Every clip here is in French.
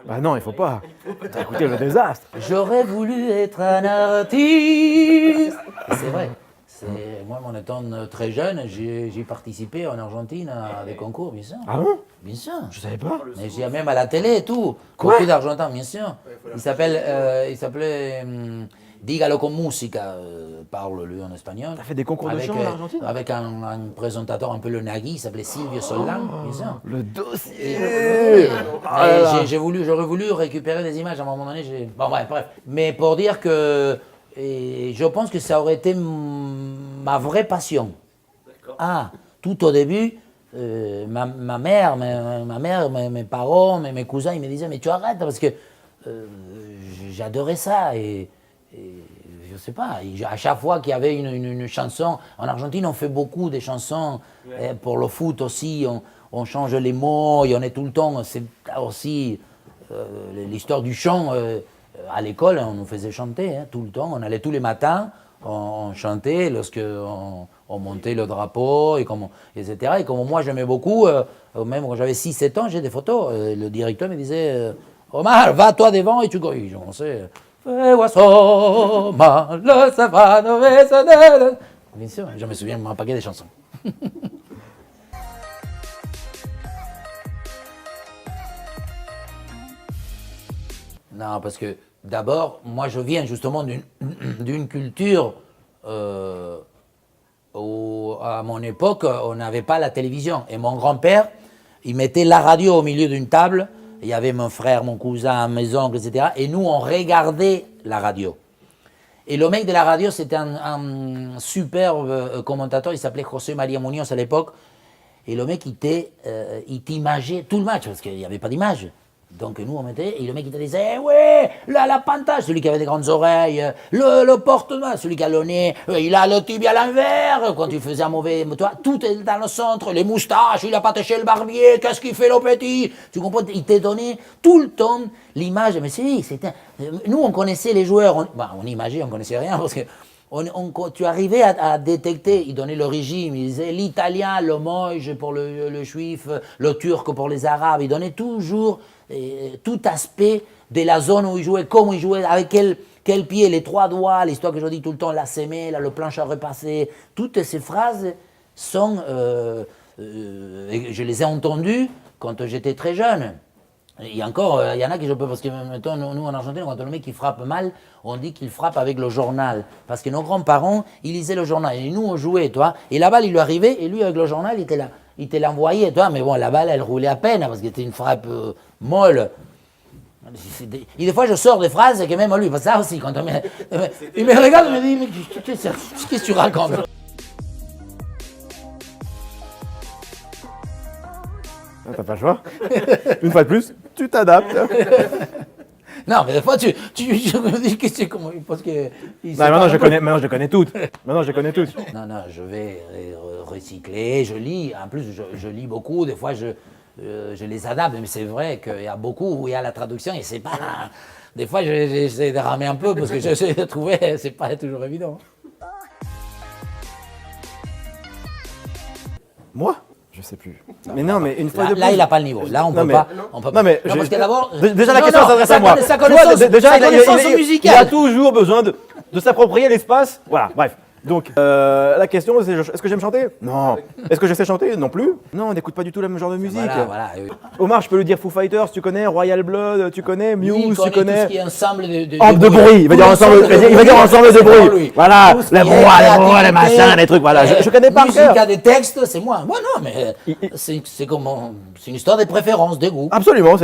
Bah non, il faut pas. T'as écouté le désastre. J'aurais voulu être un artiste. C'est vrai. Moi, en étant très jeune, j'ai participé en Argentine à des concours, bien sûr. Ah bon? Bien sûr. Je savais pas. Mais j'ai même à la télé et tout. Quoi? Beaucoup d'Argentins, bien sûr. Il s'appelait Dígalo con música, parle lui en espagnol. T'as fait des concours de chant en Argentine? Avec un présentateur un peu le nagui, il s'appelait Silvio Sollan, bien sûr. Le dossier. Et là. j'aurais voulu récupérer des images à un moment donné. Bon, bref. Mais pour dire que je pense que ça aurait été ma vraie passion. Ah, tout au début, ma mère, mes parents, mes cousins, ils me disaient mais tu arrêtes parce que j'adorais ça et je sais pas, à chaque fois qu'il y avait une chanson, en Argentine on fait beaucoup de chansons, pour le foot aussi, on change les mots et on est tout le temps, c'est aussi l'histoire du chant, à l'école on nous faisait chanter tout le temps, on allait tous les matins, on chantait lorsque on montait le drapeau, etc. Et comme moi j'aimais beaucoup, même quand j'avais 6-7 ans, j'ai des photos, le directeur me disait Omar, va toi devant et tu corriges. On sait. Bien sûr, je me souviens d'un paquet de chansons. Non, parce que d'abord, moi je viens justement d'une culture où, à mon époque, on n'avait pas la télévision. Et mon grand-père, il mettait la radio au milieu d'une table. Il y avait mon frère, mon cousin, mes oncles, etc. Et nous, on regardait la radio. Et le mec de la radio, c'était un superbe commentateur, il s'appelait José María Muñoz à l'époque. Et le mec, il t'imageait tout le match, parce qu'il n'y avait pas d'image. Donc nous, on mettait, et le mec, il te disait ouais, la pantage, celui qui avait des grandes oreilles, le porte-main, celui qui a le nez, il a le tibia à l'envers, quand tu faisais un mauvais, toi, tout est dans le centre, les moustaches, il a pas touché le barbier, qu'est-ce qu'il fait le petit? Tu comprends? Il t'a donné tout le temps l'image, mais c'était, nous, on connaissait les joueurs, on imaginait, on connaissait rien, parce que tu arrivais à détecter, il donnait le régime, il disait l'italien, le moche pour le juif, le turc pour les arabes, il donnait toujours tout aspect de la zone où il jouait, comment il jouait, avec quel pied, les 3 doigts, l'histoire que je dis tout le temps, la semelle, le planche à repasser, toutes ces phrases sont, je les ai entendues quand j'étais très jeune. Il y en a qui je peux, parce que mettons, nous en Argentine, quand le mec il frappe mal, on dit qu'il frappe avec le journal. Parce que nos grands-parents, ils lisaient le journal. Et nous, on jouait, toi. Et la balle, il lui arrivait, et lui, avec le journal, il te l'envoyait, toi. Mais bon, la balle, elle roulait à peine, parce que c'était une frappe molle. Et des fois, je sors des phrases que même lui, parce que ça aussi, quand il me regarde, il me dit, mais qu'est-ce que tu racontes? T'as pas le choix. Une fois de plus, tu t'adaptes. Non, mais des fois, je me dis que c'est comment. Parce que. Maintenant, je connais toutes. Maintenant, je connais toutes. Non, je vais recycler, je lis. En plus, je lis beaucoup. Des fois, je les adapte. Mais c'est vrai qu'il y a beaucoup où il y a la traduction et c'est pas. Des fois, j'essaie de ramer un peu parce que j'essaie de trouver. C'est pas toujours évident. Moi? Je sais plus. Mais non, mais une fois de plus. Là, il n'a pas le niveau. Là, on peut pas. Non, mais parce que d'abord. Déjà, la question s'adresse à moi. Sa connaissance musicale. Il a toujours besoin de s'approprier l'espace. Voilà, bref. Donc, la question, c'est est-ce que j'aime chanter? Non. Est-ce que je sais chanter? Non plus. Non, on n'écoute pas du tout le même genre de musique. Voilà. Omar, je peux lui dire Foo Fighters, tu connais, Royal Blood, tu connais, Muse, tu connais. Tout ce qui est ensemble de bruit. Il va dire ensemble de bruit. Voilà, les brouhahs, les machins, les trucs, voilà. Je connais par cœur. Musique a des textes, c'est moi. Moi, non, mais c'est une histoire de préférence, de goût. Absolument,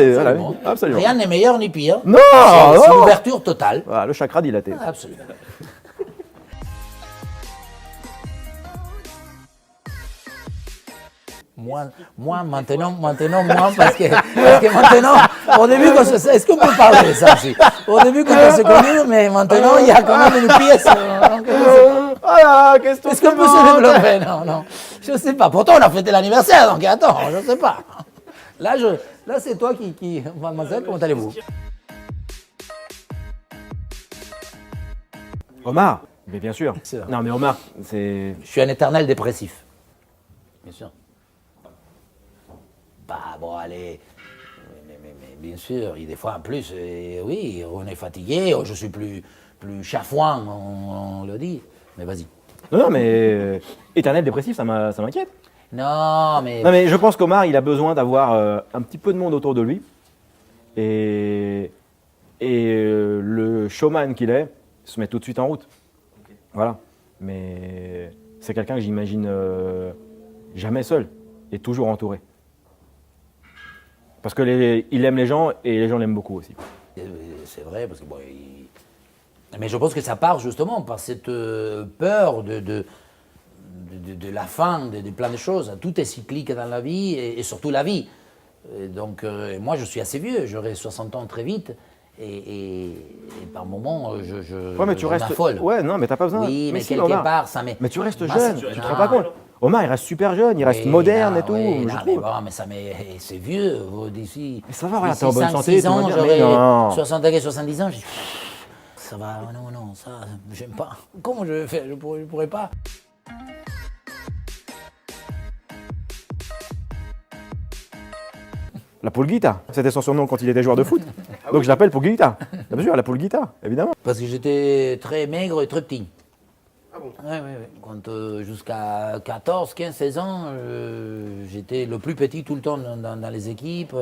absolument. Rien n'est meilleur ni pire. Non, c'est l'ouverture totale. Voilà, le chakra dilaté. Absolument. Moi, maintenant, parce que maintenant, au début, est-ce qu'on peut parler de ça aussi? Au début, quand on se connaît, mais maintenant, il y a quand même une pièce. Voilà, qu'est-ce que est-ce qu'on peut se développer? Non, je ne sais pas. Pourtant, on a fêté l'anniversaire, donc attends, je ne sais pas. Là, c'est toi qui... Mademoiselle, comment allez-vous? Omar? Mais bien sûr. Non, mais Omar, c'est... Je suis un éternel dépressif. Bien sûr. Bah bon, allez, bien sûr. Et des fois, en plus, oui, on est fatigué, je suis plus chafouin, on le dit. Mais vas-y. Non, mais éternel dépressif, ça m'inquiète. Non, mais... Non, mais je pense qu'Omar, il a besoin d'avoir un petit peu de monde autour de lui. Et le showman qu'il est se met tout de suite en route. Voilà. Mais c'est quelqu'un que j'imagine jamais seul et toujours entouré. Parce qu'il aime les gens et les gens l'aiment beaucoup aussi. C'est vrai, parce que bon, mais je pense que ça part justement par cette peur de la fin, de plein de choses. Tout est cyclique dans la vie et surtout la vie. Et donc, moi, je suis assez vieux, j'aurai 60 ans très vite. Et par moments, Ouais, mais tu restes. m'affole. Ouais, non, mais t'as pas besoin. Oui, mais si, quelque Omar. part, ça m'est. Mais tu restes Moi, jeune, ça- tu te non. rends pas compte. Omar, il reste super jeune, il reste Oui, moderne non, et tout, oui, je non, trouve. mais bon, mais ça c'est vieux, d'ici. Mais ça va, voilà, d'ici t'es en bonne 5, santé, 6 tout va ans, bien. j'aurai Mais non. 60 ans, 70 ans, je dis, ça va, non, ça, j'aime pas. Comment je vais faire? Je pourrais pas. La Pulguita, c'était son surnom quand il était joueur de foot. Donc je l'appelle Pulguita. Bien sûr, la Pulguita, évidemment. Parce que j'étais très maigre et très petit. Ah bon? Oui. Quand jusqu'à 14, 15, 16 ans, j'étais le plus petit tout le temps dans les équipes.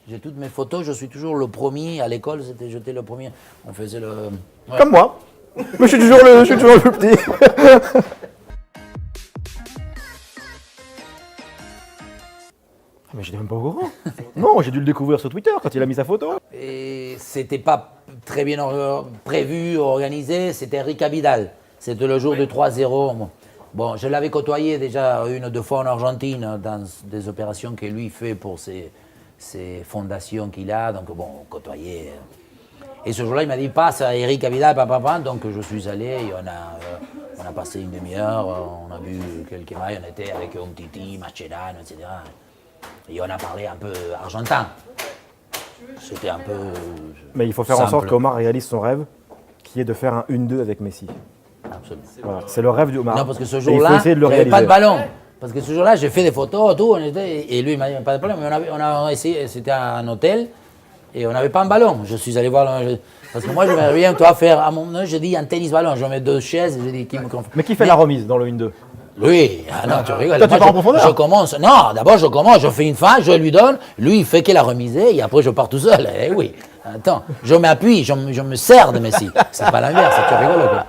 J'ai toutes mes photos, je suis toujours le premier. À l'école, j'étais le premier. On faisait le... Ouais. Comme moi. Mais je suis toujours le plus petit. Mais j'étais même pas au courant. Non, j'ai dû le découvrir sur Twitter quand il a mis sa photo. Et c'était pas très bien prévu, organisé, c'était Rica Vidal. C'était le jour de 3-0. Bon, je l'avais côtoyé déjà une ou deux fois en Argentine dans des opérations que lui fait pour ses fondations qu'il a. Donc bon, on côtoyait. Et ce jour-là, il m'a dit passe à Eric Vidal, papa. Donc je suis allé et on a passé une demi-heure, on a bu quelques mailles, on était avec Umtiti, Mascherano, etc. Et on a parlé un peu argentin. C'était un peu. Mais il faut faire en simple. sorte qu'Omar réalise son rêve, qui est de faire un 1-2 avec Messi. Absolument. Voilà, c'est le rêve d'Omar. Non, parce que ce Et il faut jour-là, essayer de le j'avais réaliser. pas de ballon. Parce que ce jour-là, j'ai fait des photos, tout, et lui, il m'a dit pas de problème. Mais on a essayé, c'était un hôtel, et on n'avait pas un ballon. Je suis allé voir, parce que moi, je vais bien, toi, faire, à mon âge, j'ai dit un tennis ballon. Je mets 2 chaises, j'ai dit, qui me confie. Mais qui fait la remise dans le 1-2? Lui, non, tu rigoles. Toi, tu Moi, pars en profondeur? je commence, non, d'abord, je commence, je fais une phase, je lui donne, lui, il fait qu'il a remisé, et après, je pars tout seul. Eh oui, attends, je m'appuie, je me sers de Messi. C'est pas l'inverse, tu rigoles, quoi.